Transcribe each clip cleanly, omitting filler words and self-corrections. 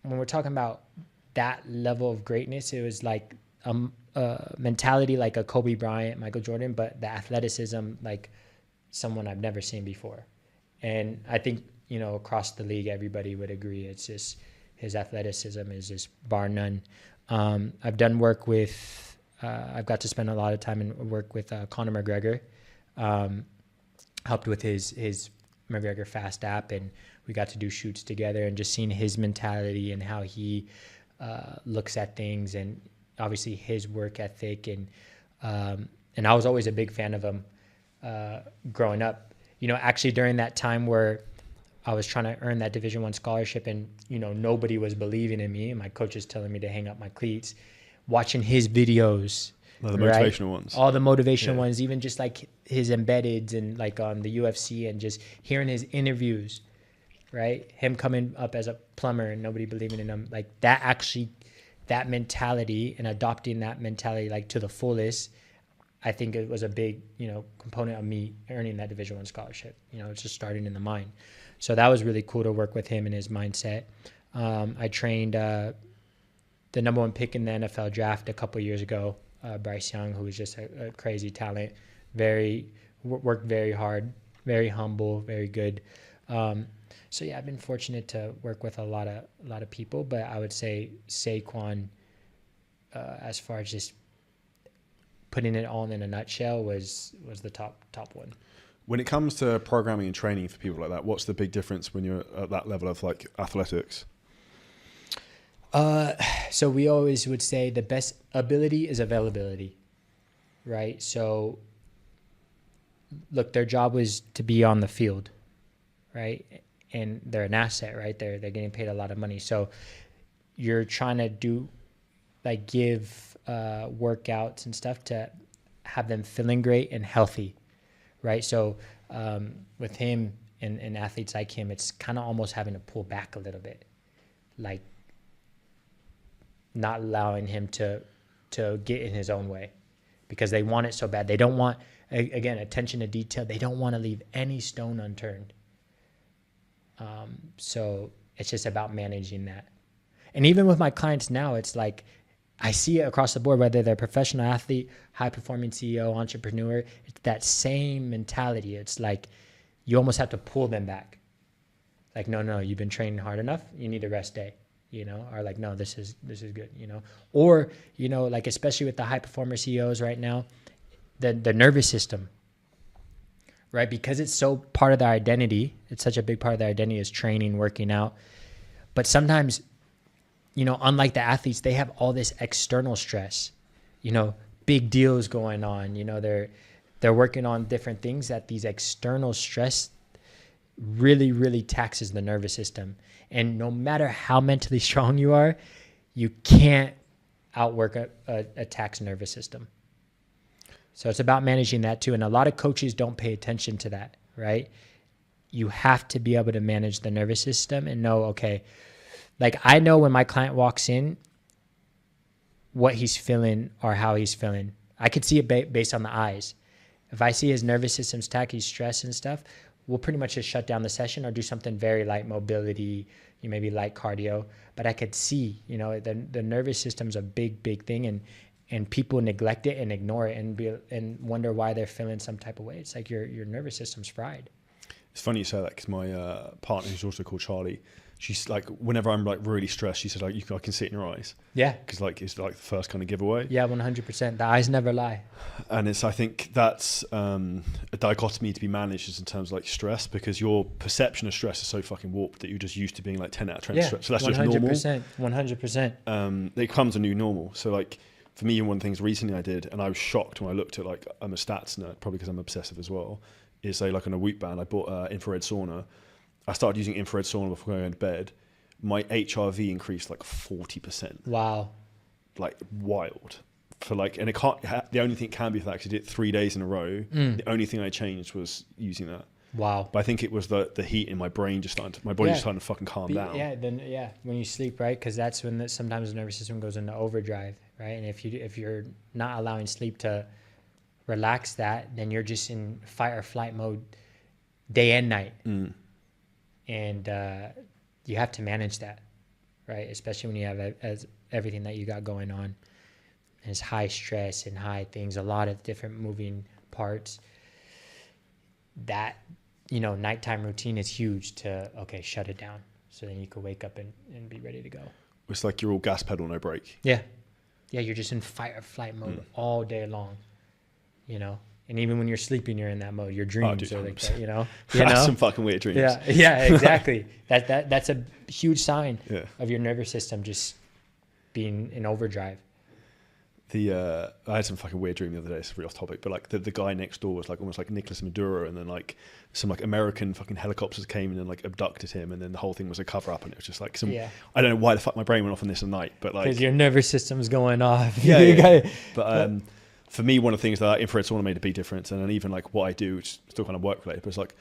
when we're talking about that level of greatness, it was like a mentality like a Kobe Bryant, Michael Jordan, but the athleticism like someone I've never seen before. And I think, you know, across the league, everybody would agree. It's just his athleticism is just bar none. I've done work with, I've got to spend a lot of time and work with Conor McGregor. Helped with his McGregor Fast app, and we got to do shoots together, and just seeing his mentality and how he looks at things, and obviously his work ethic. And I was always a big fan of him growing up. You know, actually during that time where I was trying to earn that Division I scholarship, and, you know, nobody was believing in me, and my coach is telling me to hang up my cleats, watching his videos, the motivational ones, all the motivational ones, even just like his embeds and like on the UFC, and just hearing his interviews, right? Him coming up as a plumber and nobody believing in him, like that, actually that mentality and adopting that mentality like to the fullest, I think it was a big, you know, component of me earning that Division I scholarship. You know, it's just starting in the mind. So that was really cool to work with him and his mindset. I trained the number 1 pick in the NFL draft a couple years ago, Bryce Young, who was just a crazy talent, worked very hard, very humble, very good. So yeah, I've been fortunate to work with a lot of people, but I would say Saquon, as far as just putting it all in a nutshell, was the top one. When it comes to programming and training for people like that, what's the big difference when you're at that level of like athletics? So we always would say the best ability is availability, right? So look, their job was to be on the field, right? And they're an asset, right? They're getting paid a lot of money. So you're trying to give workouts and stuff to have them feeling great and healthy, right? So with him and athletes like him, it's kind of almost having to pull back a little bit, like not allowing him to get in his own way, because they want it so bad. They don't want, again, attention to detail. They don't want to leave any stone unturned. So it's just about managing that. And even with my clients now, it's like I see it across the board, whether they're professional athlete, high-performing CEO, entrepreneur, it's that same mentality. It's like you almost have to pull them back. Like, no, you've been training hard enough. You need a rest day, you know, or like, no, this is good, you know. Or, you know, like especially with the high-performer CEOs right now, the nervous system, right? Because it's so part of their identity. It's such a big part of their identity is training, working out. But sometimes, you know, unlike the athletes, they have all this external stress, you know, big deals going on, you know, they're working on different things that these external stress really, really taxes the nervous system. And no matter how mentally strong you are, you can't outwork a taxed nervous system. So it's about managing that too. And a lot of coaches don't pay attention to that, right? You have to be able to manage the nervous system and know, okay, like I know when my client walks in, what he's feeling or how he's feeling. I could see it based on the eyes. If I see his nervous system's tacky, he's stressed and stuff, we'll pretty much just shut down the session or do something very light mobility, maybe light cardio. But I could see, you know, the nervous system's a big thing, and people neglect it and ignore it and wonder why they're feeling some type of way. It's like your nervous system's fried. It's funny you say that, because my partner, who's also called Charlie, she's like, whenever I'm like really stressed, she said, like, I can see it in your eyes. Yeah. Because like it's like the first kind of giveaway. Yeah, 100%. The eyes never lie. And I think that's a dichotomy to be managed in terms of like stress, because your perception of stress is so fucking warped that you're just used to being like 10 out of 10 stress. So that's 100%, just normal. 100%. It becomes a new normal. So like for me, one of the things recently I did, and I was shocked when I looked at, like, I'm a stats nerd, probably because I'm obsessive as well, is say like on a Whoop band, I bought infrared sauna. I started using infrared sauna before going to bed. My HRV increased like 40%. Wow. Like wild. For like, and it can't, the only thing it can be for that, because I did it 3 days in a row. The only thing I changed was using that. Wow. But I think it was the heat in my brain my body just starting to fucking calm down. Yeah, when you sleep, right? Because that's when sometimes the nervous system goes into overdrive, right? And if you're not allowing sleep to relax that, then you're just in fight or flight mode day and night. And you have to manage that, right? Especially when you have as everything that you got going on. And it's high stress and high things, a lot of different moving parts. That, you know, nighttime routine is huge to, okay, shut it down. So then you can wake up and be ready to go. It's like you're all gas pedal, no brake. Yeah. Yeah, you're just in fight or flight mode all day long, you know? And even when you're sleeping, you're in that mode. Your dreams are like that, you know? That's some fucking weird dreams. Yeah, exactly. That's a huge sign of your nervous system just being in overdrive. I had some fucking weird dream the other day. It's really off topic, but like the guy next door was like almost like Nicolas Maduro, and then like some like American fucking helicopters came in and like abducted him, and then the whole thing was a cover up, and it was just like some. Yeah. I don't know why the fuck my brain went off on this at night, but like because your nervous system's going off. Yeah. But for me, one of the things that infrared sauna made a big difference, and then even like what I do, which is still kind of work related, but it's like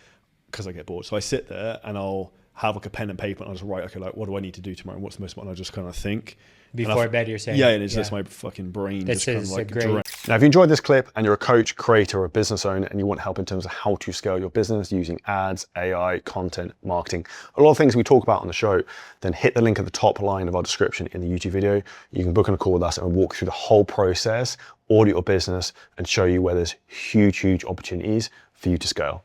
because I get bored, so I sit there and I'll have like a pen and paper and I'll just write, okay, like what do I need to do tomorrow and what's the most important? I'll just kind of think. Before bed, you're saying? Yeah, and it's just my fucking brain just kind of like great. Now, if you enjoyed this clip and you're a coach, creator, or a business owner and you want help in terms of how to scale your business using ads, AI, content, marketing, a lot of things we talk about on the show, then hit the link at the top line of our description in the YouTube video. You can book on a call with us and we'll walk through the whole process, audit your business, and show you where there's huge, huge opportunities for you to scale.